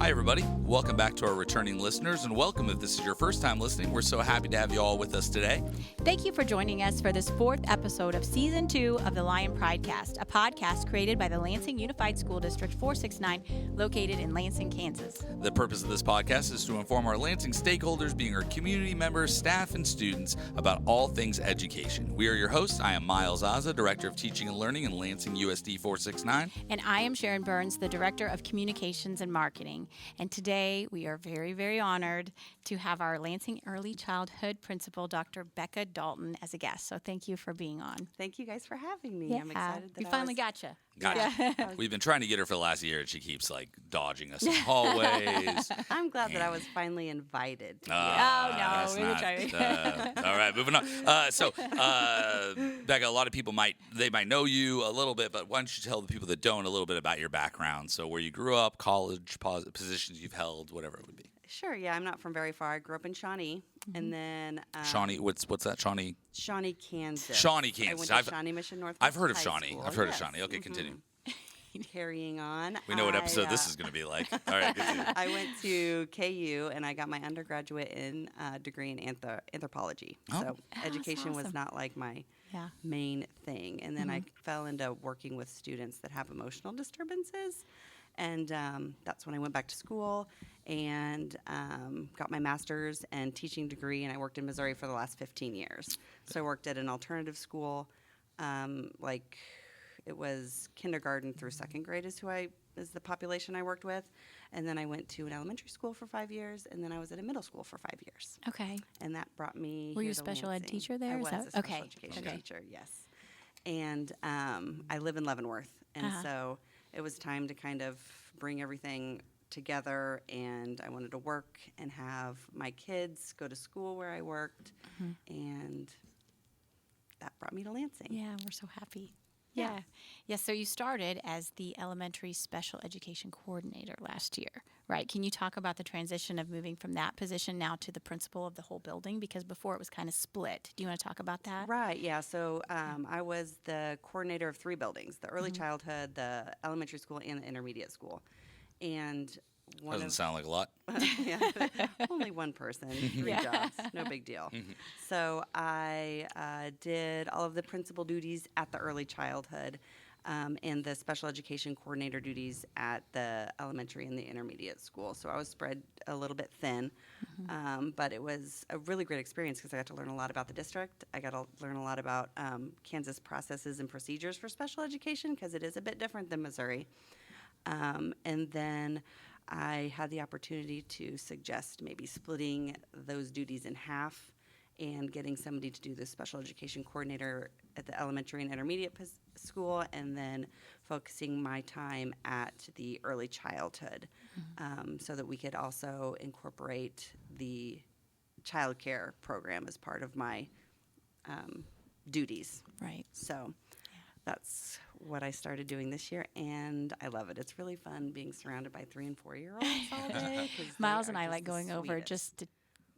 Hi, everybody. Welcome back to our returning listeners, and welcome if this is your first time listening. We're so happy to have you all with us today. Thank you for joining us for this fourth episode of Season 2 of the Lion Pridecast, a podcast created by the Lansing Unified School District 469, located in Lansing, Kansas. The purpose of this podcast is to inform our Lansing stakeholders, being our community members, staff, and students, about all things education. We are your hosts. I am Miles Aza, Director of Teaching and Learning in Lansing USD469. And I am Sharon Burns, the Director of Communications and Marketing. And today we are very, very honored to have our Lansing Early Childhood Principal, Dr. Becca Dalton, as a guest. So thank you for being on. Thank you guys for having me. Yeah. I'm excited that we finally got you. Gotcha. Yeah. We've been trying to get her for the last year, and she keeps dodging us in hallways. I'm glad that I was finally invited. That's we were trying. All right, moving on. Becca, a lot of people might know you a little bit, but why don't you tell the people that don't a little bit about your background? So where you grew up, college, positions you've held, whatever it would be. Sure, yeah, I'm not from very far. I grew up in Shawnee, and then Shawnee, what's that? Shawnee, Kansas. Shawnee, Kansas. I went to Shawnee Mission North. I've heard of High Shawnee. School. I've heard Yes. of Shawnee. Okay, continue. Carrying on. We know what episode this is going to be like. All right, continue. I went to KU, and I got my undergraduate degree in anthropology. Oh. So that's education was awesome. not like my Yeah. main thing. And then I fell into working with students that have emotional disturbances. And that's when I went back to school and got my master's and teaching degree. And I worked in Missouri for the last 15 years. So I worked at an alternative school, it was kindergarten through second grade is the population I worked with. And then I went to an elementary school for 5 years, and then I was at a middle school for 5 years. Okay. And that brought me Were here you a to special ed Lansing. teacher there? I Is was that- a special okay. education Okay. teacher, yes. And I live in Leavenworth, and so it was time to kind of bring everything together, and I wanted to work and have my kids go to school where I worked, and that brought me to Lansing. Yeah, we're so happy. Yeah. Yeah, so you started as the elementary special education coordinator last year, right? Can you talk about the transition of moving from that position now to the principal of the whole building? Because before it was kind of split. Do you want to talk about that? Right, yeah. So I was the coordinator of 3 buildings, the early childhood, the elementary school, and the intermediate school. And Doesn't sound like a lot. yeah, only one person, 3 jobs, no big deal. So I did all of the principal duties at the early childhood and the special education coordinator duties at the elementary and the intermediate school. So I was spread a little bit thin, but it was a really great experience because I got to learn a lot about the district. I got to learn a lot about Kansas processes and procedures for special education because it is a bit different than Missouri. And then I had the opportunity to suggest maybe splitting those duties in half and getting somebody to do the special education coordinator at the elementary and intermediate school, and then focusing my time at the early childhood so that we could also incorporate the child care program as part of my duties. Right. So that's what I started doing this year, and I love it. It's really fun being surrounded by 3- and 4-year-olds all day. 'Cause Miles they and are I just like the going over sweetest. just to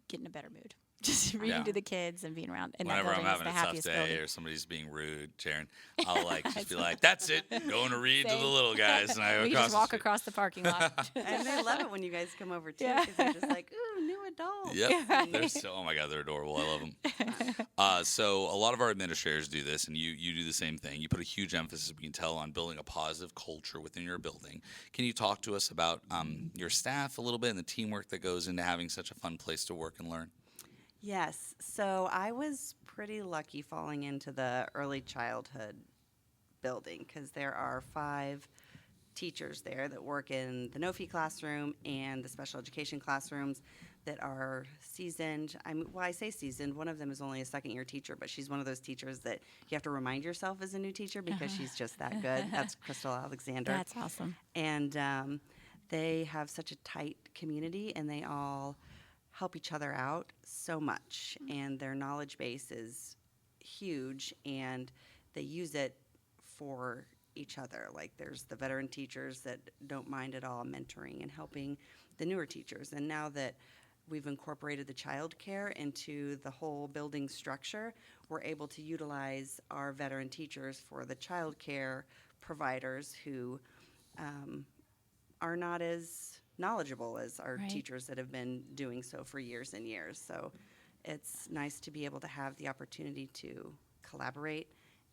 get in a better mood. Just reading Yeah. to the kids and being around. And Whenever that I'm building is having the a tough happiest day building. or somebody's being rude, Sharon, I'll just be like, "That's it, going to read to the Same. little guys," and I go We across just the walk street. across the parking lot. And they love it when you guys come over too, Yeah. because they're just like, ooh, new adults. Yep, they're so. Oh my God, they're adorable. I love them. So a lot of our administrators do this, and you do the same thing. You put a huge emphasis, we can tell, on building a positive culture within your building. Can you talk to us about your staff a little bit and the teamwork that goes into having such a fun place to work and learn? Yes. So I was pretty lucky falling into the early childhood building because there are 5 teachers there that work in the no-fee classroom and the special education classrooms that are seasoned. I say seasoned. One of them is only a second-year teacher, but she's one of those teachers that you have to remind yourself as a new teacher because she's just that good. That's Crystal Alexander. That's awesome. And they have such a tight community, and they all help each other out so much, and their knowledge base is huge, and they use it for each other. Like there's the veteran teachers that don't mind at all mentoring and helping the newer teachers. And now that we've incorporated the child care into the whole building structure, we're able to utilize our veteran teachers for the child care providers who are not as knowledgeable as our Right. teachers that have been doing so for years and years. So it's nice to be able to have the opportunity to collaborate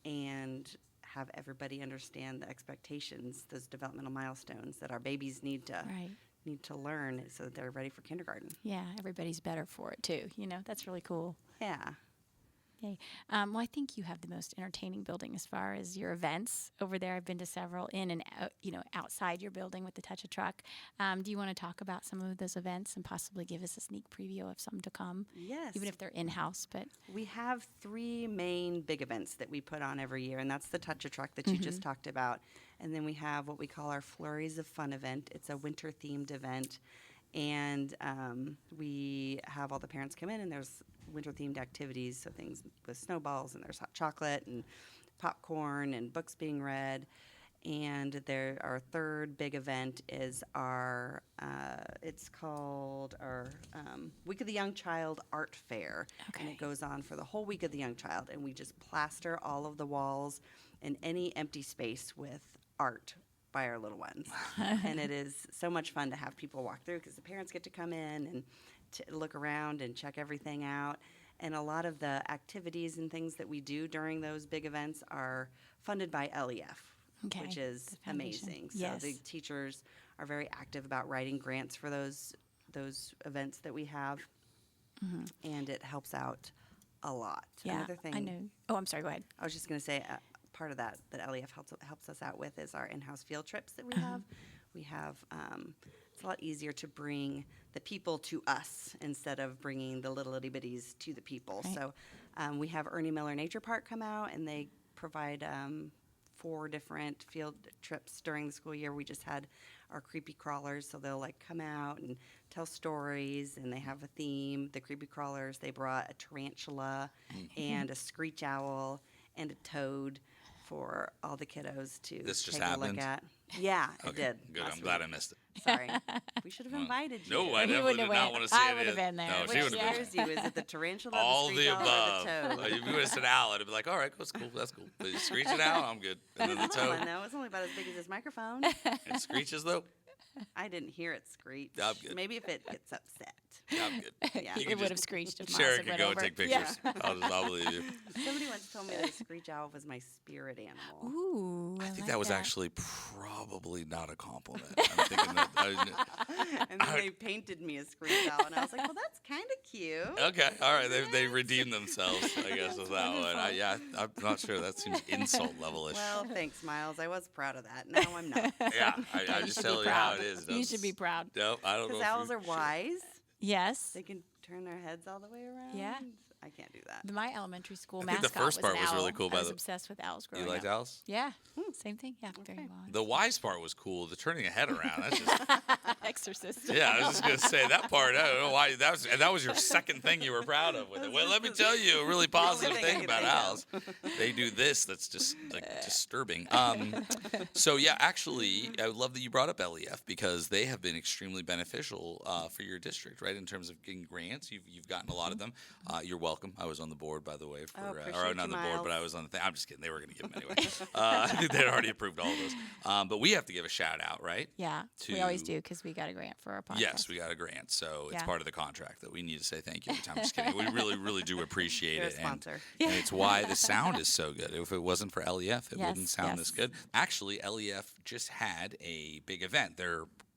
and have everybody understand the expectations, those developmental milestones that our babies need to learn so that they're ready for kindergarten. Yeah, everybody's better for it too. That's really cool. Yeah. Yay. Well, I think you have the most entertaining building as far as your events over there. I've been to several in and out, outside your building with the Touch a Truck. Do you want to talk about some of those events and possibly give us a sneak preview of some to come? Yes. Even if they're in-house, but We have 3 main big events that we put on every year, and that's the Touch a Truck that you just talked about. And then we have what we call our Flurries of Fun event. It's a winter-themed event, and we have all the parents come in, and there's winter-themed activities, so things with snowballs, and there's hot chocolate and popcorn and books being read. And our third big event is our, it's called our Week of the Young Child Art Fair. And it goes on for the whole Week of the Young Child. And we just plaster all of the walls and any empty space with art by our little ones. And it is so much fun to have people walk through because the parents get to come in and look around and check everything out. And a lot of the activities and things that we do during those big events are funded by LEF. Okay. Which is amazing. Yes. So the teachers are very active about writing grants for those events that we have, and it helps out a lot. yeah, Another thing I know. Oh, I'm sorry. Go ahead. I was just going to say part of that LEF helps us out with is our in-house field trips that we have. We have it's a lot easier to bring the people to us instead of bringing the little itty bitties to the people. Right. So we have Ernie Miller Nature Park come out, and they provide 4 different field trips during the school year. We just had our creepy crawlers, so they'll come out and tell stories, and they have a theme. The creepy crawlers, they brought a tarantula and a screech owl and a toad for all the kiddos to This just take a look happened? at. Yeah, it Okay, did. good. last I'm glad I week. missed it. Sorry. We should have invited you. No, I He definitely wouldn't did have not went. want to see I it. would have been there. No, Which she would have been. scares you? Is it the tarantula, All the the screech owl, above. or the toad? If you would have said owl, I'd be like, all right, that's cool. That's cool. But you screech it out, I'm good. And then the It's a little toad. one, though. It's only about as big as this microphone. It screeches, though. I didn't hear it screech. I'm good. Maybe if it gets upset. I'm good. Yeah. You It can would just- have screeched if Sharon Miles can went go over. and take Yeah. pictures. I'll believe you. Somebody once told me that a screech owl was my spirit animal. Ooh, I think like that was actually probably not a compliment. I'm thinking that. And then they painted me a screech owl, and I was like, well, that's kind of cute. Okay, all right. They redeemed themselves, I guess, with that one. I'm not sure. That seems insult level-ish. Well, thanks, Miles. I was proud of that. Now I'm not. yeah, I You just should tell be you how proud. it is. You should be proud. No, I don't know. Because if owls you are should. wise. Yes. They can turn their heads all the way around. Yeah. I can't do that. My elementary school I think mascot the first part an was really owl. cool. I was the obsessed with owls growing you liked up. owls? Yeah. Same thing. Yeah. Very Okay. well. The wise part was cool. The turning a head around. That's just. Exorcist. Yeah, I was just gonna say that part. I don't know why that was your second thing you were proud of with it. Well, let me tell you a really positive thing I thing could about think owls. They do this that's just disturbing. So yeah, actually, I love that you brought up LEF because they have been extremely beneficial for your district, right? In terms of getting grants, you've gotten a lot of them. You're welcome. I was on the board, by the way, for appreciate or not on you, the board, but I Miles. was on the thing. I'm just kidding. They were gonna give them anyway. I think they'd already approved all of those. But we have to give a shout out, right? Yeah. We always To- do because we got a grant for our podcast. Yes, we got a grant, so it's Yeah. part of the contract that we need to say thank you every time. I'm just kidding. We really, really do appreciate You're a it, sponsor. and it's why the sound is so good. If it wasn't for LEF, it wouldn't Yes, sound this yes. good. Actually, LEF just had a big event.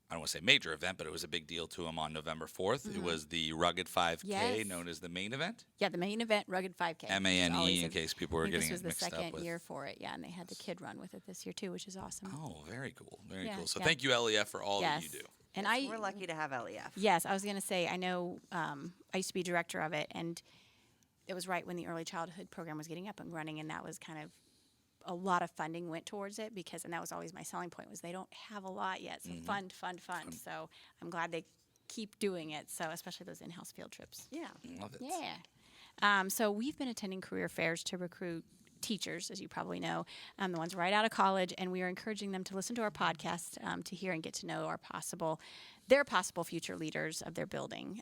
I don't want to say major event, but it was a big deal to them on November 4th. It was the Rugged 5K, Yes. known as the main event. Yeah, the main event, Rugged 5K. MANE, Always in case people were I think getting this was the it mixed up second with. year for it. Yeah, and they had the kid run with it this year too, which is awesome. Oh, very cool, very Yeah, cool. So yeah. thank you, LEF, for all yes. that you do. And We're lucky to have LEF. Yes, I was going to say, I know I used to be director of it, and it was right when the early childhood program was getting up and running, and that was kind of a lot of funding went towards it and that was always my selling point was they don't have a lot yet, so fund. So I'm glad they keep doing it, so especially those in-house field trips. Yeah. Love it. Yeah. So we've been attending career fairs to recruit teachers, as you probably know, the ones right out of college, and we are encouraging them to listen to our podcast to hear and get to know their possible future leaders of their building.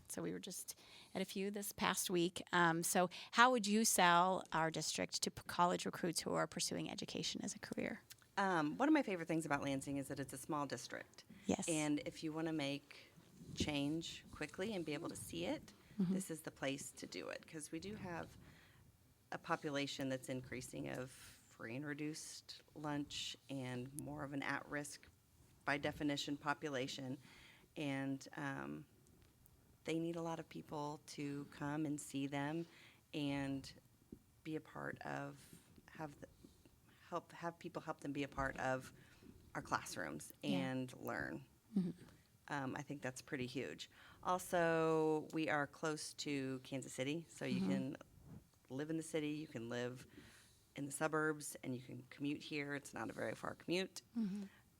So we were just at a few this past week. So how would you sell our district to college recruits who are pursuing education as a career? One of my favorite things about Lansing is that it's a small district. Yes. And if you want to make change quickly and be able to see it, this is the place to do it, because we do have a population that's increasing of free and reduced lunch and more of an at-risk, by definition, population. And they need a lot of people to come and see them and be a part of, have people help them be a part of our classrooms and learn. I think that's pretty huge. Also, we are close to Kansas City, so you can live in the city, you can live in the suburbs, and you can commute here. It's not a very far commute.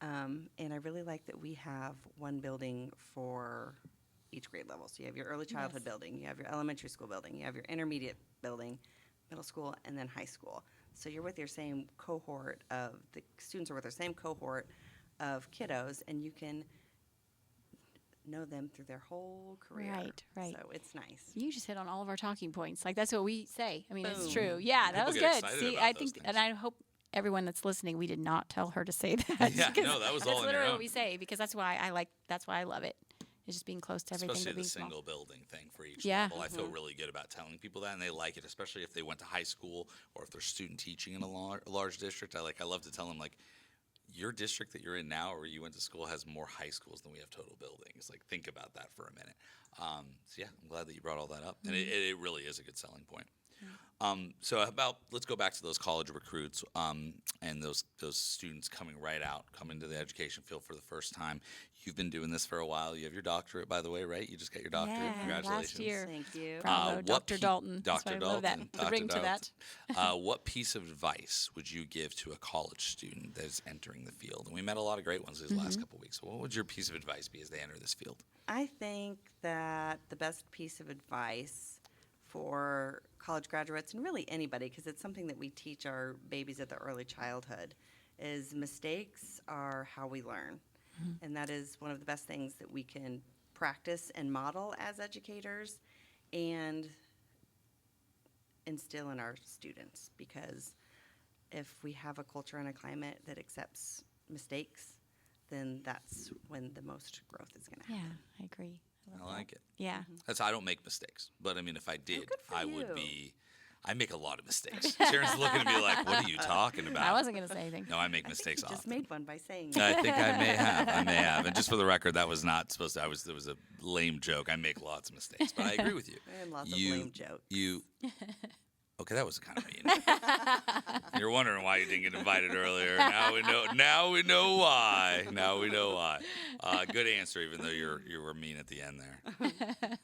And I really like that we have one building for each grade level. So you have your early childhood building, you have your elementary school building, you have your intermediate building, middle school, and then high school. So you're with your same cohort of, the students are with their same cohort of kiddos, and you can know them through their whole career. Right. So it's nice. You just hit on all of our talking points. Like, that's what we say. I mean, it's Boom. true. Yeah, that People was get good. excited See, about I those think, things. and I hope everyone that's listening, we did not tell her to say that. Yeah, because no, that was that's all in your literally own. what we say, because that's why I love it. It's just being close to everything. Especially but the being small. single building thing for each Yeah. level. I feel really good about telling people that, and they like it, especially if they went to high school or if they're student teaching in a large district. I love to tell them, like, your district that you're in now, or where you went to school, has more high schools than we have total buildings. Like, think about that for a minute. So yeah, I'm glad that you brought all that up, and it really is a good selling point. So let's go back to those college recruits and those students coming to the education field for the first time. You've been doing this for a while. You have your doctorate, by the way, right? You just got your doctorate. Yeah, Congratulations. last year. Thank you. Bravo, what Dr. Dalton. That's Dr. why I love that. Dalton. The Dr. ring to that. Dalton. What piece of advice would you give to a college student that is entering the field? And we met a lot of great ones these last couple of weeks. So what would your piece of advice be as they enter this field? I think that the best piece of advice for college graduates, and really anybody, because it's something that we teach our babies at the early childhood, is mistakes are how we learn. And that is one of the best things that we can practice and model as educators and instill in our students. Because if we have a culture and a climate that accepts mistakes, then that's when the most growth is going to happen. Yeah, I agree. I like it. Yeah. I don't make mistakes, but I mean, if I did, good for I you. would be. I make a lot of mistakes. Sharon's looking at me like, "What are you talking about?" I wasn't going to say anything. No, I make mistakes You just often. made one by saying I that. think I may have. And just for the record, that was not supposed to. It was a lame joke. I make lots of mistakes, but I agree with you. And lots of You- lame jokes. Okay, that was kind of mean. You're wondering why you didn't get invited earlier. Now we know. Now we know why. Good answer, even though you were mean at the end there.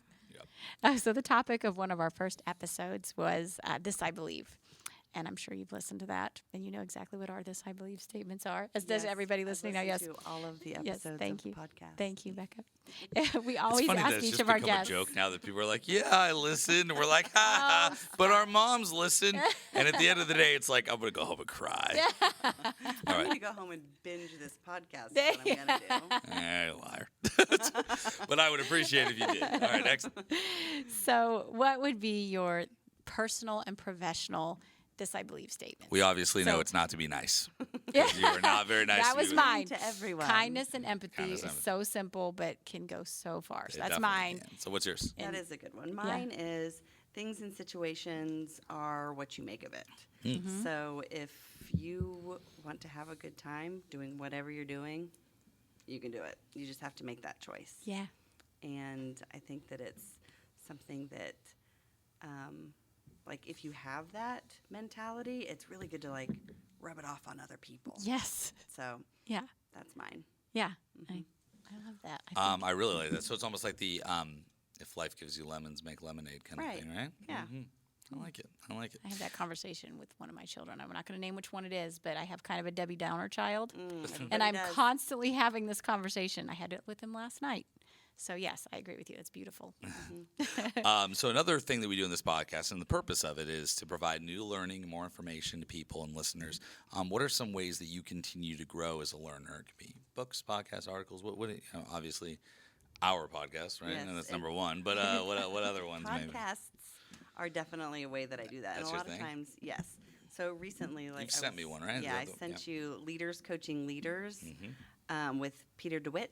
So the topic of one of our first episodes was This I Believe. And I'm sure you've listened to that, and you know exactly what our This I Believe statements are, as does Yes, everybody I've listening now. Yes. listened to all of the Yes, episodes thank of the you. podcast. Thank you, Becca. We It's always funny that ask it's each just of our become guests. a joke now that people are like, "Yeah, I listened," and we're like, "Ha ha!" But our moms listen, and at the end of the day, it's like, I'm gonna go home and cry. All I'm right. going to go home and binge this podcast. Is what I'm going to do. Liar. But I would appreciate it if you did. All right, excellent. So, what would be your personal and professional This I Believe statement? We obviously know So- it's not to be nice. Yeah. You are not very nice That to me was with mine. To everyone. Kindness and empathy Kindness is and empathy. so simple, but can go so far. So It that's definitely mine. can. So what's yours? That And- is a good one. Mine is things and situations are what you make of it. So if you want to have a good time doing whatever you're doing, you can do it. You just have to make that choice. Yeah. And I think that it's something that, like, if you have that mentality, it's really good to, like, rub it off on other people. Yes. So Yeah. that's mine. Yeah. I love that. I think- I really like that. So it's almost like the if life gives you lemons, make lemonade kind of Right. thing, right? Yeah. I like it. I like it. I have that conversation with one of my children. I'm not going to name which one it is, but I have kind of a Debbie Downer child. And Everybody I'm does. constantly having this conversation. I had it with him last night. So, yes, I agree with you. It's beautiful. So another thing that we do in this podcast, and the purpose of it is to provide new learning and more information to people and listeners. What are some ways that you continue to grow as a learner? It could be books, podcasts, articles. Obviously, our podcast, right? Yes, And that's and- number one. But what other ones maybe? Podcasts are definitely a way that I do that. That's and a your lot thing? of times, yes. So recently, like You've sent me one, right? Yeah, I The- sent you Leaders Coaching Leaders. with Peter DeWitt.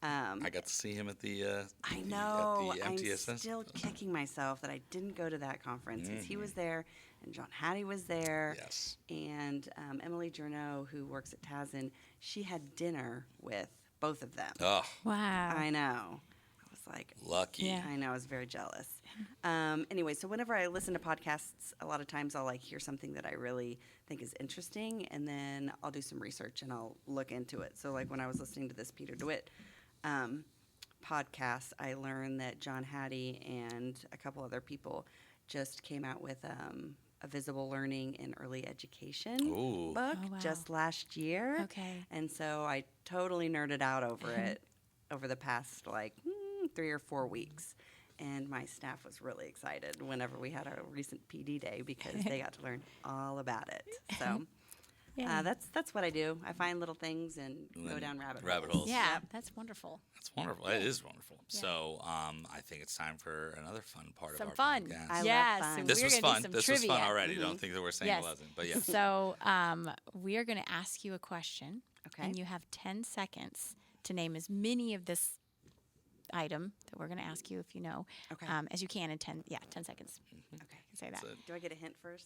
I got to see him at the I know. at the I'm MTSS. still kicking myself that I didn't go to that conference because he was there and John Hattie was there. Yes. And Emily Journeau, who works at Tazen, she had dinner with both of them. Oh, Wow. I know. I was like, lucky. Yeah. I know. I was very jealous. Anyway, so whenever I listen to podcasts, a lot of times I'll like hear something that I really think is interesting, and then I'll do some research and I'll look into it. So like when I was listening to this Peter DeWitt podcast, I learned that John Hattie and a couple other people just came out with a visible learning in early education Ooh. book Oh, wow. just last year. Okay. And so I totally nerded out over it over the past like 3 or 4 weeks. And my staff was really excited whenever we had our recent PD day because they got to learn all about it. So Yeah. that's what I do. I find little things and go down rabbit holes. Yeah, Yep. that's wonderful. That's wonderful. It is wonderful. Yeah. So I think it's time for another fun part Some of our fun. podcast. I love yes. fun. and This we're was gonna fun. do some This trivia. was fun already. Don't think that we're saying Yes. it wasn't. But yeah. So we are going to ask you a question, Okay. and you have 10 seconds to name as many of this item that we're going to ask you if you know Okay. as you can in 10 seconds. Okay. Say that. So, Do I get a hint first?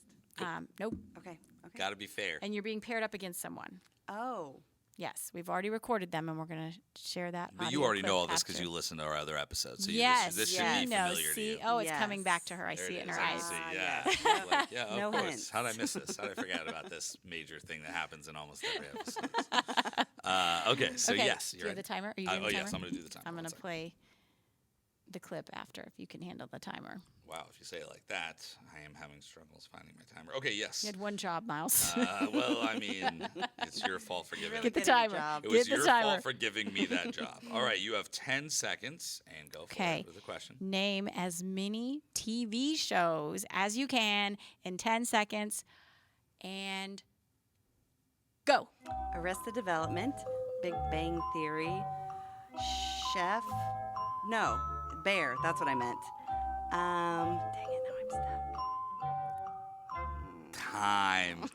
Nope. Okay. Okay. got to be fair. And you're being paired up against someone. Oh. Yes, we've already recorded them, and we're going to share that. But you audio already clip know all this because after. you listen to our other episodes. So Yes, this should yes. be she knows. familiar to See, you. oh, it's coming back Yes. to her. I There see it in is. her I eyes. see. Ah, Yeah. yes. Like, yeah, of No course. hints. How did I miss this? How did I forget about this major thing that happens in almost every episode? Okay, so Okay, yes, do you're you have the right. timer? Are you doing the timer? Yes, I'm going to do the timer. I'm One going to second. play the clip after if you can handle the timer. Wow, if you say it like that, I am having struggles finding my timer. Okay, yes. You had one job, Miles. Well, I mean, it's your fault for giving really Get the good at your timer. job. It was Get the your timer. fault for giving me that job. All right, you have 10 seconds and go for Okay. it with the question. Name as many TV shows as you can in 10 seconds and go. Arrested Development, Big Bang Theory, Chef. No, Bear. That's what I meant. Dang it, now I'm stuck. Time.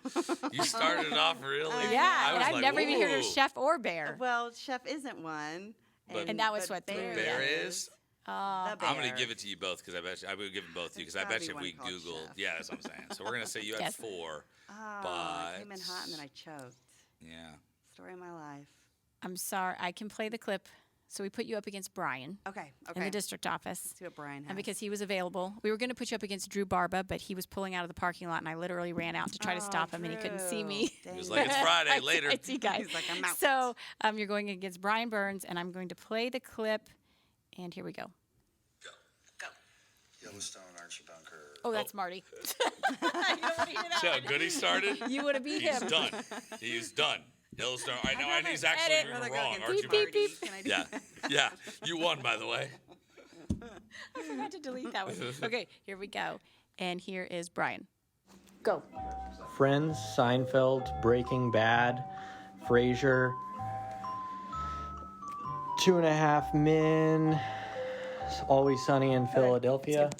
You started off really. Yeah, I and was I've like, never even heard of "Ooh." Chef or Bear. Well, Chef isn't one. But- And that was but what, three? Bear Bear is? The I'm going to Bear. give it to you both because I bet you, I would give them both to you because I There's bet you gotta if be we one called Googled, Chef. yeah, that's what I'm saying. So we're going to say you had Yes. 4. Oh, I came in hot and then but- I choked. Yeah. Story of my life. I'm sorry. I can play the clip. So we put you up against Brian Okay. in Okay. the district office. See what Brian has. And because he was available, we were going to put you up against Drew Barba, but he was pulling out of the parking lot, and I literally ran out to try to stop him, and he couldn't see me. He was like, it's Friday, later. I see, guys. He's like, I'm out. So you're going against Brian Burns, and I'm going to play the clip, and here we go. Go. Yellowstone, Archie Bunker. Oh, that's Marty. You don't want to hear that See how one. good he started? You would have beat He's him. done. He's done. Yellowstone. I know, I'd and he's rather actually edit. rather go wrong. against Archie Beep, Bunker. beep, beep. Can I do Yeah. Yeah. You won, by the way. I forgot to delete that one. Okay, here we go. And here is Brian. Go. Friends, Seinfeld, Breaking Bad, Frasier, 2.5 Men, Always Sunny in Philadelphia.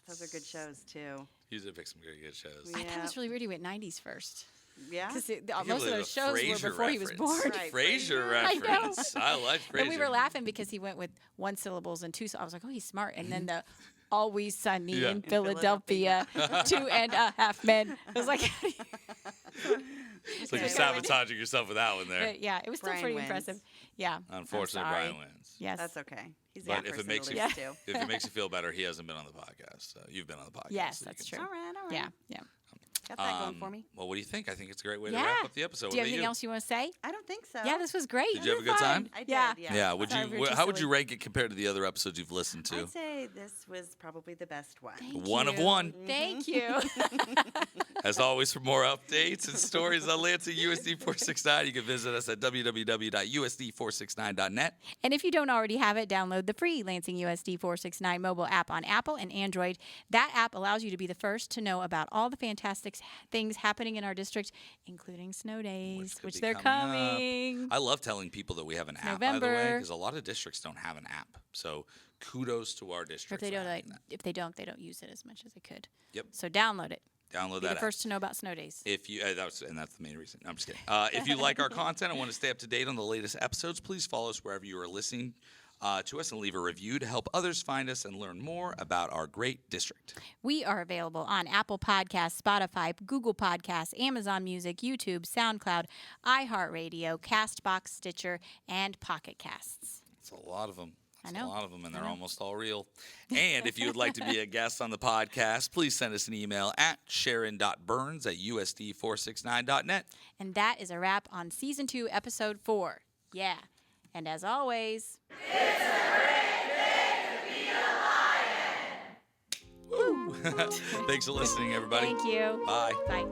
Those are good shows too. You did pick some very good shows. I thought it was really weird he went 90s first. Yeah. Because I can't most of believe those a shows were Frasier before he was reference. born. Right. Frasier I know. reference. I like Frasier. And we were laughing because he went with one syllables and two. So I was like, oh, he's smart. And then the Always Sunny Yeah. in Philadelphia, 2.5 Men. I was like, It's like you're Okay. sabotaging yourself with that one there. yeah, it was still Brian pretty wins. impressive. Yeah. I'm Unfortunately, sorry. Brian wins. Yes. That's okay. He's But the if it person makes to you lose to. if it makes you feel better, he hasn't been on the podcast. So you've been on the podcast. Yes, so you that's can true. All right. All right. Yeah, yeah. Got that going for me. Well, what do you think? I think it's a great way to Yeah. wrap up the episode. Do you What have about anything else you want to say? I don't think so. Yeah, this was great. Did you have a good time? I did. Yeah. Yeah. Yeah. Would Sorry, we were you? too How would silly. you rank it compared to the other episodes you've listened to? I'd say this was probably the best one. Thank One of you. one. Thank you. As always, for more updates and stories on Lansing USD469, you can visit us at www.usd469.net. And if you don't already have it, download the free Lansing USD 469 mobile app on Apple and Android. That app allows you to be the first to know about all the fantastic things happening in our district, incling snow days, could which be they're coming. I love telling people that we have an app, by the way, November. because a lot of districts don't have an app. So kudos to our Or if district. they for don't, having that. they don't use it as much as they could. Yep. So download it. Download Be that the app. first to know about snow days. If you that's the main reason. No, I'm just kidding. If you like our content and want to stay up to date on the latest episodes, please follow us wherever you are listening to us and leave a review to help others find us and learn more about our great district. We are available on Apple Podcasts, Spotify, Google Podcasts, Amazon Music, YouTube, SoundCloud, iHeartRadio, Castbox, Stitcher, and Pocket Casts. It's a lot of them. I It's know. a lot of them, and they're almost all real. And if you would like to be a guest on the podcast, please send us an email at sharon.burns@usd469.net. And that is a wrap on Season 2, Episode 4. Yeah. And as always, Thanks for listening, everybody. thank you. Bye. Bye.